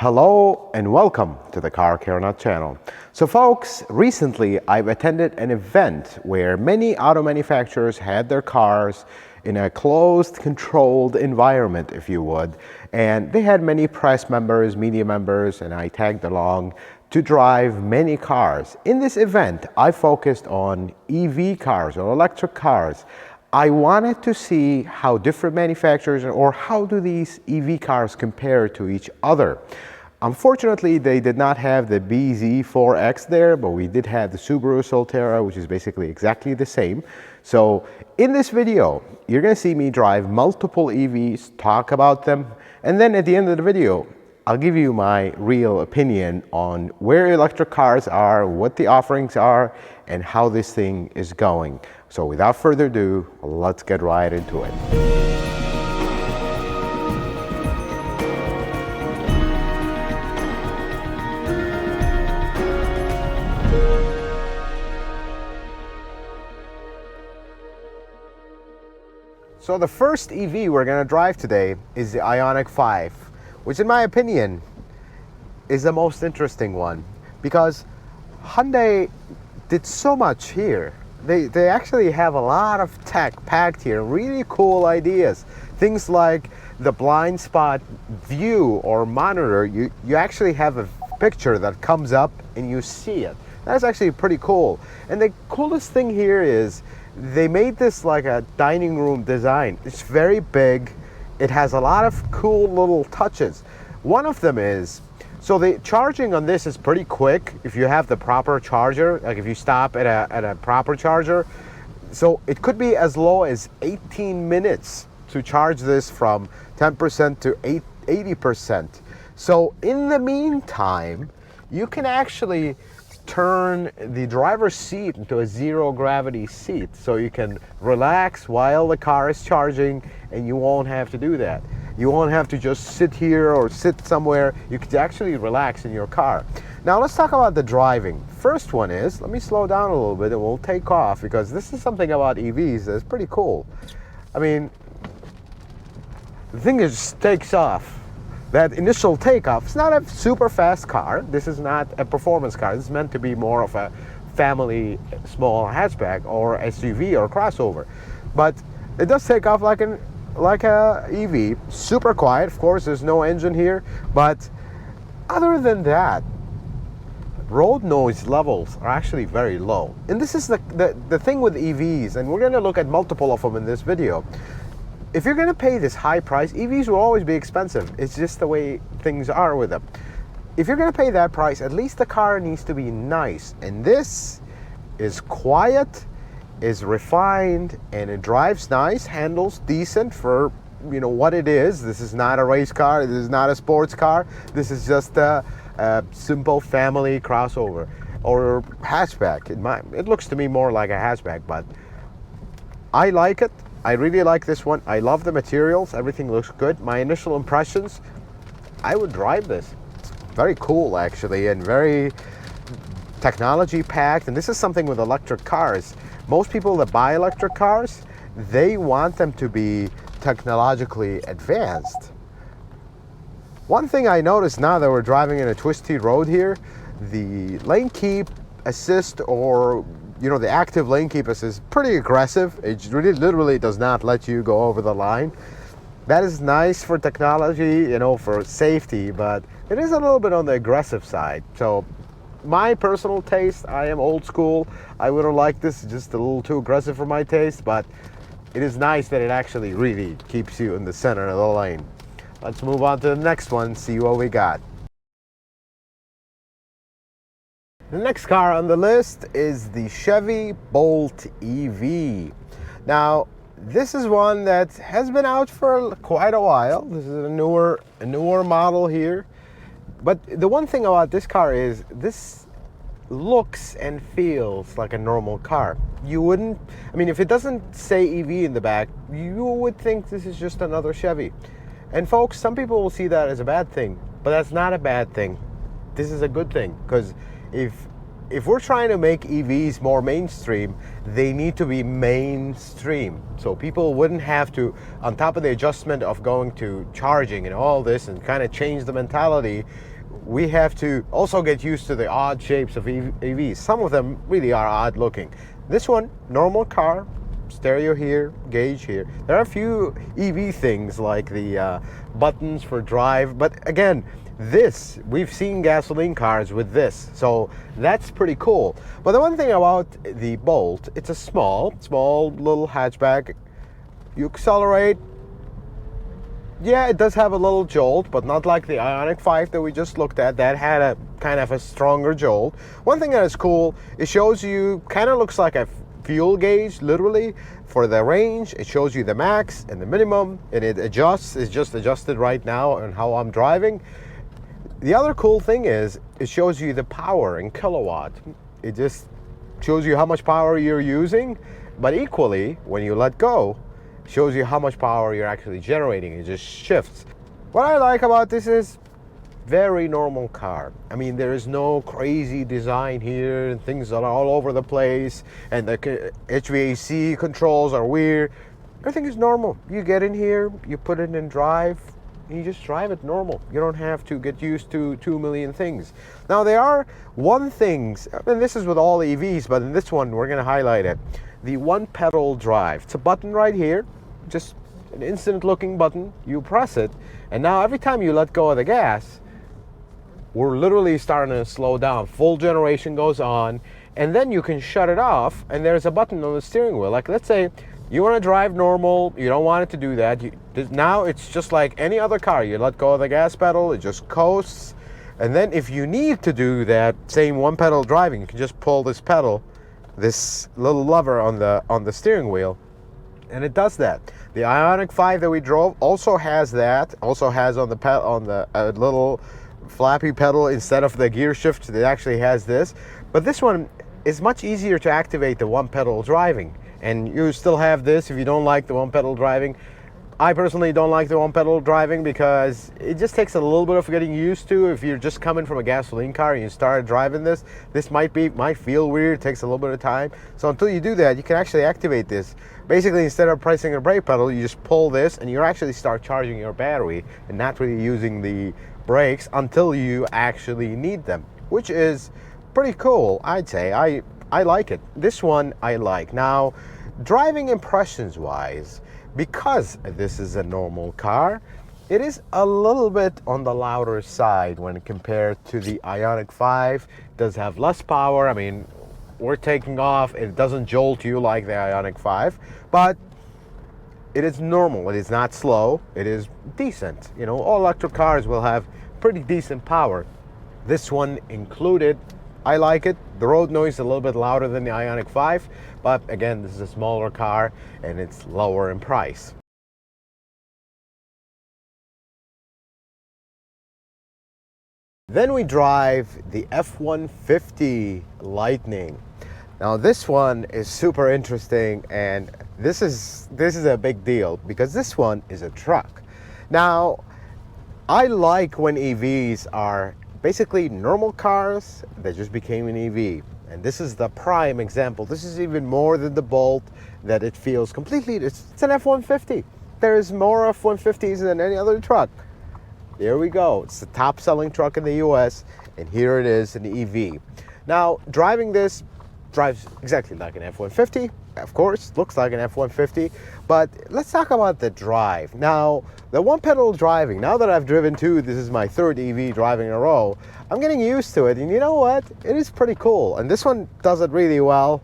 Hello and welcome to the Car Care Nut channel. So folks, recently I've attended an event where many auto manufacturers had their cars in a closed, controlled environment, if you would, and they had many press members, media members, and I tagged along to drive many cars. In this event, I focused on EV cars or electric cars. I wanted to see how different manufacturers or how do these EV cars compare to each other. Unfortunately, they did not have the BZ4X there, but we did have the Subaru Solterra, which is basically exactly the same. So in this video, you're going to see me drive multiple EVs, talk about them, and then at the end of the video, I'll give you my real opinion on where electric cars are, what the offerings are, and how this thing is going. So without further ado, let's get right into it. So the first EV we're going to drive today is the Ioniq 5, which in my opinion is the most interesting one because Hyundai did so much here. They actually have a lot of tech packed here, really cool ideas. Things like the blind spot view or monitor, you actually have a picture that comes up and you see it. That's actually pretty cool. And the coolest thing here is they made this like a dining room design. It's very big. It has a lot of cool little touches. One of them is, so the charging on this is pretty quick if you have the proper charger, like if you stop at a proper charger. So it could be as low as 18 minutes to charge this from 10% to 80%. So in the meantime, you can actually turn the driver's seat into a zero gravity seat so you can relax while the car is charging, and you won't have to do that. You won't have to just sit here or sit somewhere. You could actually relax in your car. Now let's talk about the driving. First one is, let me slow down a little bit and we'll take off because this is something about EVs that's pretty cool. I mean, the thing just takes off. That initial takeoff, it's not a super fast car. This is not a performance car. This is meant to be more of a family small hatchback or SUV or crossover. But it does take off like a EV. Super quiet, of course, there's no engine here. But other than that, road noise levels are actually very low. And this is the thing with EVs, and we're gonna look at multiple of them in this video. If you're going to pay this high price, EVs will always be expensive. It's just the way things are with them. If you're going to pay that price, at least the car needs to be nice. And this is quiet, is refined, and it drives nice, handles decent for, you know, what it is. This is not a race car. This is not a sports car. This is just a simple family crossover or hatchback. It looks to me more like a hatchback, but I like it. I really like this one. I love the materials. Everything looks good. My initial impressions, I would drive this. It's very cool actually, and very technology packed. And this is something with electric cars. Most people that buy electric cars, they want them to be technologically advanced. One thing I noticed now that we're driving in a twisty road here, the lane keep assist, or you know, the active lane keep assist is pretty aggressive. It really literally does not let you go over the line. That is nice for technology, you know, for safety, but it is a little bit on the aggressive side. So my personal taste, I am old school. I would have liked this just a little too aggressive for my taste, but it is nice that it actually really keeps you in the center of the lane. Let's move on to the next one, see what we got. The next car on the list is the Chevy Bolt EV. Now, this is one that has been out for quite a while. This is a newer model here. But the one thing about this car is this looks and feels like a normal car. You wouldn't, I mean, if it doesn't say EV in the back, you would think this is just another Chevy. And folks, some people will see that as a bad thing, but that's not a bad thing. This is a good thing, because if if we're trying to make EVs more mainstream, they need to be mainstream. So people wouldn't have to, on top of the adjustment of going to charging and all this and kind of change the mentality, we have to also get used to the odd shapes of EVs. Some of them really are odd looking. This one, normal car, stereo here, gauge here. There are a few EV things like the buttons for drive, but again, this, we've seen gasoline cars with this, so that's pretty cool. But the one thing about the Bolt, it's a small little hatchback. You accelerate, yeah, it does have a little jolt, but not like the Ioniq 5 that we just looked at. That had a kind of a stronger jolt. One thing that is cool, it shows you, kind of looks like a fuel gauge, literally, for the range. It shows you the max and the minimum, and it adjusts. It's just adjusted right now on how I'm driving. The other cool thing is, it shows you the power in kilowatt. It just shows you how much power you're using, but equally, when you let go, shows you how much power you're actually generating. It just shifts. What I like about this is very normal car. I mean, there is no crazy design here and things that are all over the place, and the HVAC controls are weird. Everything is normal. You get in here, you put it in drive, and you just drive it normal. You don't have to get used to 2 million things. Now, there are things, and this is with all EVs, but in this one, we're gonna highlight it. The one pedal drive. It's a button right here, just an instant looking button. You press it, and now every time you let go of the gas, we're literally starting to slow down. Full generation goes on, and then you can shut it off, and there's a button on the steering wheel. Like, let's say you want to drive normal, you don't want it to do that. Now it's just like any other car. You let go of the gas pedal, it just coasts, and then if you need to do that same one pedal driving, you can just pull this pedal, this little lever on the steering wheel, and it does that. The Ioniq 5 that we drove also has that. Also has on the little flappy pedal, instead of the gear shift, it actually has this. But this one is much easier to activate the one pedal driving, and you still have this if you don't like the one pedal driving. I personally don't like the one pedal driving because it just takes a little bit of getting used to. If you're just coming from a gasoline car and you start driving this might feel weird. It takes a little bit of time. So until you do that, you can actually activate this. Basically, instead of pressing a brake pedal, you just pull this and you actually start charging your battery and not really using the brakes until you actually need them, which is pretty cool, I'd say. I like it. This one I like. Now, driving impressions wise, because this is a normal car, it is a little bit on the louder side when compared to the Ioniq 5. It does have less power. I mean, we're taking off. It doesn't jolt you like the Ioniq 5, but it is normal. It is not slow. It is decent. You know, all electric cars will have pretty decent power. This one included. I like it. The road noise is a little bit louder than the Ioniq 5, but again, this is a smaller car and it's lower in price. Then we drive the F-150 Lightning. Now this one is super interesting, and this is a big deal because this one is a truck. Now, I like when EVs are basically normal cars that just became an EV. And this is the prime example. This is even more than the Bolt, that it feels completely, it's an F-150. There is more F-150s than any other truck. There we go. It's the top selling truck in the US, and here it is, an EV. Now, driving this drives exactly like an F-150. Of course, looks like an F-150, but let's talk about the drive. Now, the one pedal driving, now that I've driven two, this is my third EV driving in a row, I'm getting used to it, and you know what? It is pretty cool, and this one does it really well.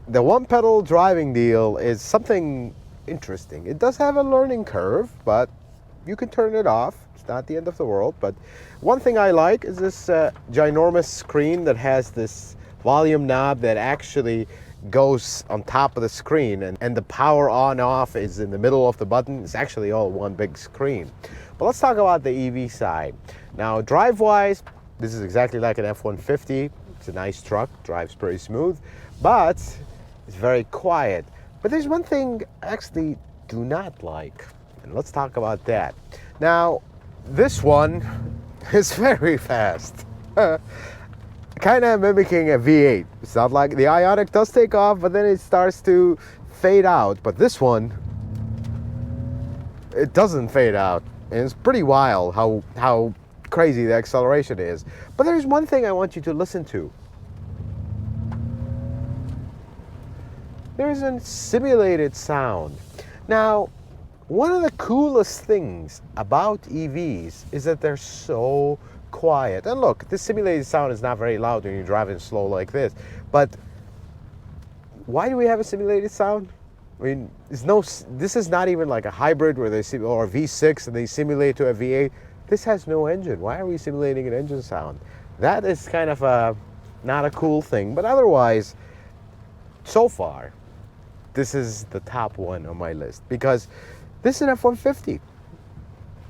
The one pedal driving deal is something interesting. It does have a learning curve, but you can turn it off. It's not the end of the world, but one thing I like is this ginormous screen that has this volume knob that actually goes on top of the screen, and the power on off is in the middle of the button. It's actually all one big screen. But let's talk about the EV side. Now, drive wise, this is exactly like an F-150. It's a nice truck, drives pretty smooth, but it's very quiet. But there's one thing I actually do not like, and let's talk about that. Now, this one is very fast. kind of mimicking a V8. It's not like the Ioniq does take off, but then it starts to fade out. But this one, it doesn't fade out. And it's pretty wild how crazy the acceleration is. But there's one thing I want you to listen to. There's a simulated sound. Now, one of the coolest things about EVs is that they're so quiet. And look, this simulated sound is not very loud when you're driving slow like this. But why do we have a simulated sound? I mean, this is not even like a hybrid where or a V6 and they simulate to a V8. This has no engine. Why are we simulating an engine sound? That is kind of not a cool thing. But otherwise, so far, this is the top one on my list because this is an F-150.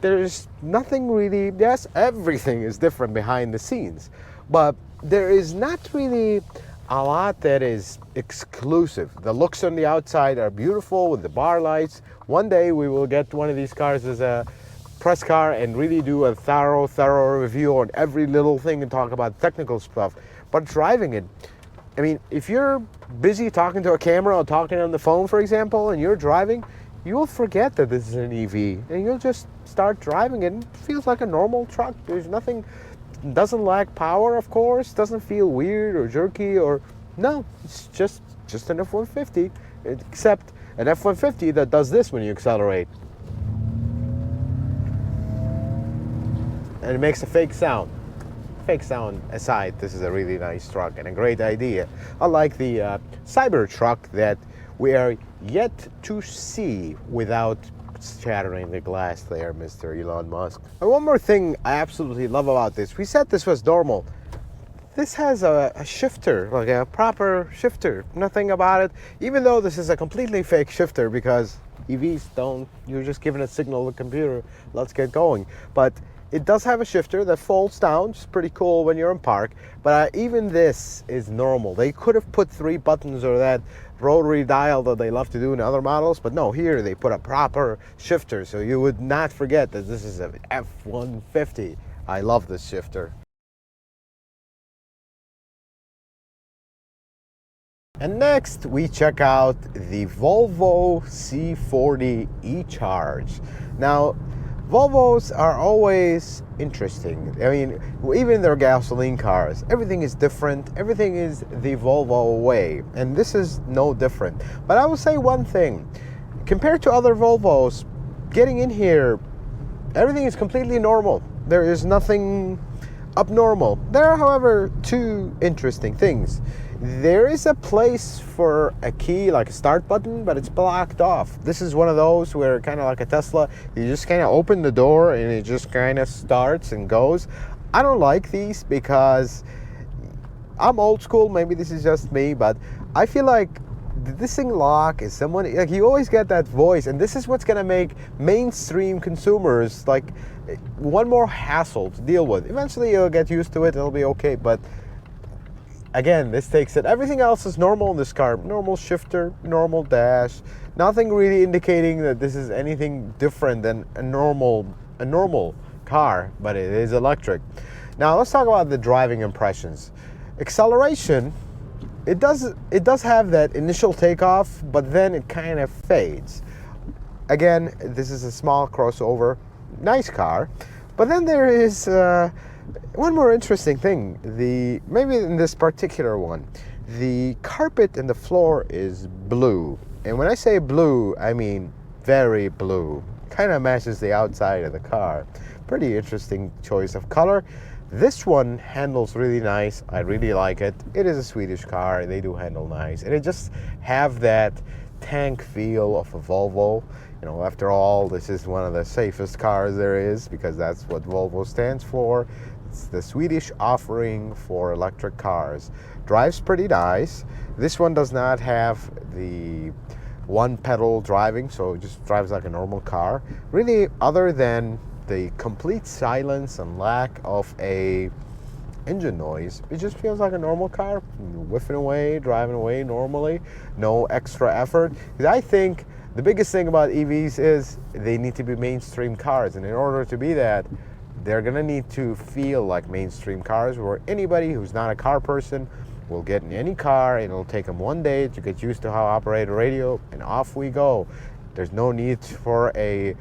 There's nothing really, yes, everything is different behind the scenes, but there is not really a lot that is exclusive. The looks on the outside are beautiful with the bar lights. One day we will get one of these cars as a press car and really do a thorough review on every little thing and talk about technical stuff. But driving it, I mean, if you're busy talking to a camera or talking on the phone, for example, and you're driving, you will forget that this is an EV and you'll just start driving it. It feels like a normal truck. There's nothing, doesn't lack power, of course, doesn't feel weird or jerky or, no, it's just an F-150, except an F-150 that does this when you accelerate. And it makes a fake sound. Fake sound aside, this is a really nice truck and a great idea. Unlike the Cybertruck that we are yet to see without shattering the glass there, Mr. Elon Musk. And one more thing I absolutely love about this. We said this was normal. This has a shifter, like a proper shifter. Nothing about it. Even though this is a completely fake shifter because EVs don't, you're just giving a signal to the computer, let's get going. But it does have a shifter that folds down, which is pretty cool when you're in park. But even this is normal. They could have put 3 buttons or that rotary dial that they love to do in other models, but no, here they put a proper shifter, so you would not forget that this is an F-150. I love this shifter. And next we check out the Volvo C40 E Charge. Now, Volvos are always interesting. I mean, even their gasoline cars, everything is different. Everything is the Volvo way, and this is no different. But I will say one thing. Compared to other Volvos, getting in here, everything is completely normal. There is nothing abnormal. There are, however, 2 interesting things. There is a place for a key, like a start button, but it's blocked off. This is one of those where, kind of like a Tesla, you just kind of open the door and it just kind of starts and goes. I don't like these because I'm old school. Maybe this is just me, but I feel like this thing lock is someone, like, you always get that voice, and this is what's gonna make mainstream consumers like one more hassle to deal with. Eventually you'll get used to it, it'll be okay, but again, this takes it. Everything else is normal in this car. Normal shifter, normal dash. Nothing really indicating that this is anything different than a normal car, but it is electric. Now let's talk about the driving impressions. Acceleration, it does have that initial takeoff, but then it kind of fades. Again, this is a small crossover, nice car, but then there is one more interesting thing. Maybe in this particular one, the carpet and the floor is blue. And when I say blue, I mean very blue. Kind of matches the outside of the car. Pretty interesting choice of color. This one handles really nice. I really like it. It is a Swedish car. They do handle nice. And it just have that tank feel of a Volvo. You know, after all, this is one of the safest cars there is because that's what Volvo stands for. It's the Swedish offering for electric cars. Drives pretty nice. This one does not have the one pedal driving, so it just drives like a normal car. Really, other than the complete silence and lack of a engine noise, it just feels like a normal car, whiffing away, driving away normally, no extra effort. Because I think the biggest thing about EVs is they need to be mainstream cars, and in order to be that, they're gonna need to feel like mainstream cars, where anybody who's not a car person will get in any car and it'll take them one day to get used to how to operate a radio, and off we go. There's no need for a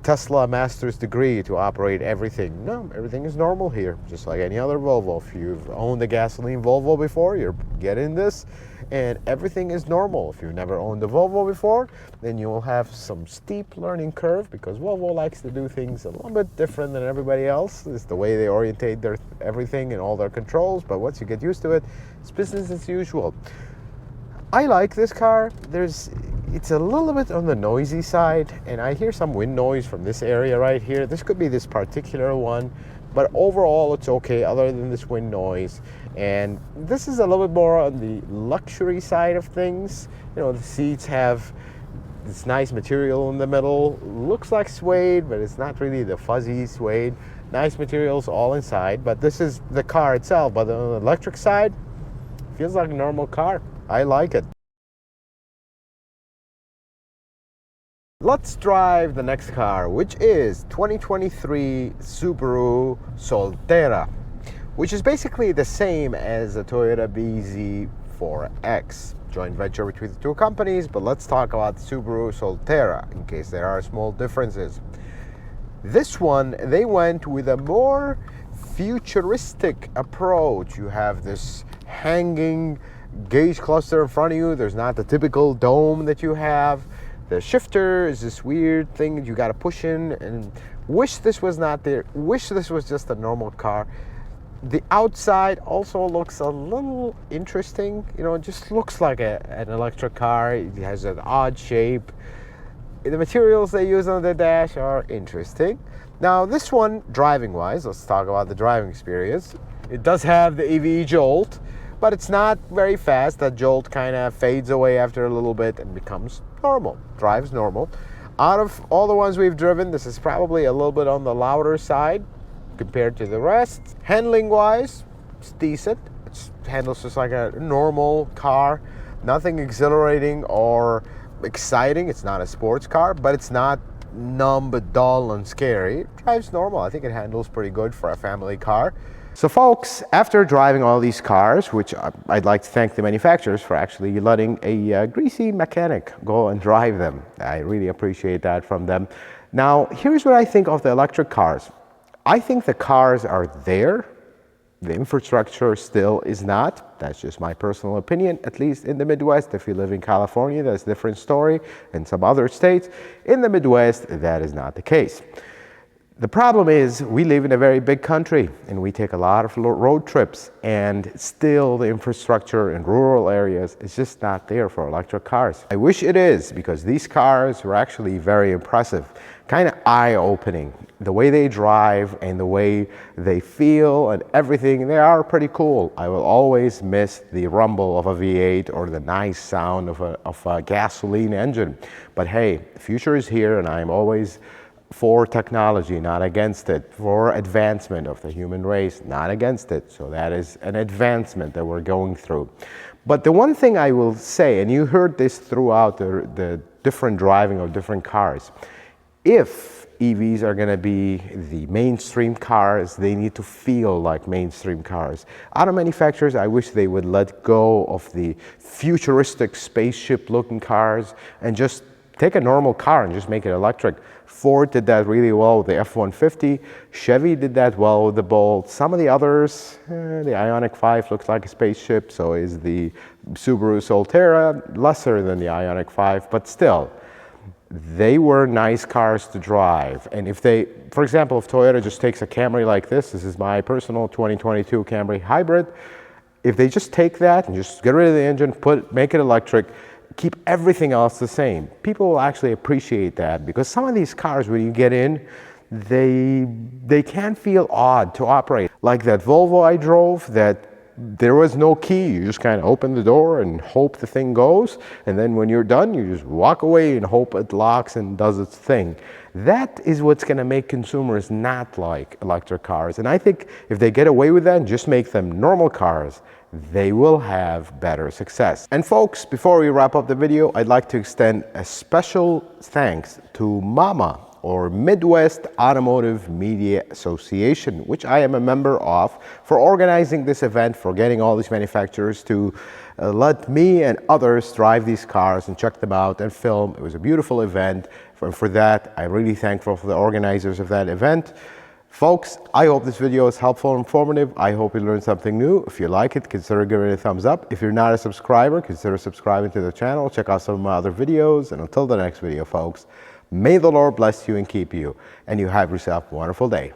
Tesla master's degree to operate everything. No, everything is normal here, just like any other Volvo. If you've owned a gasoline Volvo before, you're getting this, and everything is normal. If you've never owned a Volvo before, then you will have some steep learning curve, because Volvo likes to do things a little bit different than everybody else. It's the way they orientate their everything and all their controls, but once you get used to it, it's business as usual. I like this car. It's a little bit on the noisy side, and I hear some wind noise from this area right here. This could be this particular one, but overall it's okay other than this wind noise. And this is a little bit more on the luxury side of things. You know, the seats have this nice material in the middle. Looks like suede, but it's not really the fuzzy suede. Nice materials all inside, but this is the car itself. But on the electric side, feels like a normal car. I like it. Let's drive the next car, which is 2023 Subaru Solterra, which is basically the same as the Toyota BZ4X, joint venture between the two companies. But let's talk about Subaru Solterra in case there are small differences. This one, they went with a more futuristic approach. You have this hanging gauge cluster in front of you. There's not the typical dome that you have. The shifter is this weird thing that you got to push in, and wish this was not there. Wish this was just a normal car. The outside also looks a little interesting. You know, it just looks like an electric car. It has an odd shape. The materials they use on the dash are interesting. Now this one, driving wise, let's talk about the driving experience. It does have the EV jolt, but it's not very fast. That jolt kind of fades away after a little bit and becomes normal, drives normal. Out of all the ones we've driven, this is probably a little bit on the louder side compared to the rest. Handling wise, it's decent. It handles just like a normal car. Nothing exhilarating or exciting. It's not a sports car, but it's not numb, but dull and scary. It drives normal. I think it handles pretty good for a family car. So folks, after driving all these cars, which I'd like to thank the manufacturers for actually letting a greasy mechanic go and drive them. I really appreciate that from them. Now, here's what I think of the electric cars. I think the cars are there. The infrastructure still is not. That's just my personal opinion, at least in the Midwest. If you live in California, that's a different story. In some other states, in the Midwest, that is not the case. The problem is we live in a very big country and we take a lot of road trips, and still the infrastructure in rural areas is just not there for electric cars. I wish it is, because these cars were actually very impressive, kind of eye-opening. The way they drive and the way they feel and everything, they are pretty cool. I will always miss the rumble of a V8 or the nice sound of a gasoline engine. But hey, the future is here, and I'm always for technology, not against it, for advancement of the human race, not against it. So that is an advancement that we're going through. But the one thing I will say, and you heard this throughout the different driving of different cars, if EVs are going to be the mainstream cars, they need to feel like mainstream cars. Auto manufacturers, I wish they would let go of the futuristic spaceship looking cars and just take a normal car and just make it electric. Ford did that really well with the F-150. Chevy did that well with the Bolt. Some of the others, the Ioniq 5 looks like a spaceship, so is the Subaru Solterra, lesser than the Ioniq 5, but still, they were nice cars to drive. And if they, for example, if Toyota just takes a Camry like this is my personal 2022 Camry hybrid, if they just take that and just get rid of the engine, make it electric, keep everything else the same, people will actually appreciate that, because some of these cars, when you get in, they can feel odd to operate. Like that Volvo I drove, that there was no key. You just kind of open the door and hope the thing goes, and then when you're done, you just walk away and hope it locks and does its thing. That is what's going to make consumers not like electric cars. And I think if they get away with that and just make them normal cars, they will have better success. And folks, before we wrap up the video, I'd like to extend a special thanks to Mama or Midwest Automotive Media Association, which I am a member of, for organizing this event, for getting all these manufacturers to let me and others drive these cars and check them out and film. It was a beautiful event. For that, I'm really thankful for the organizers of that event. Folks, I hope this video is helpful and informative. I hope you learned something new. If you like it, consider giving it a thumbs up. If you're not a subscriber, consider subscribing to the channel. Check out some of my other videos. And until the next video, folks, may the Lord bless you and keep you. And you have yourself a wonderful day.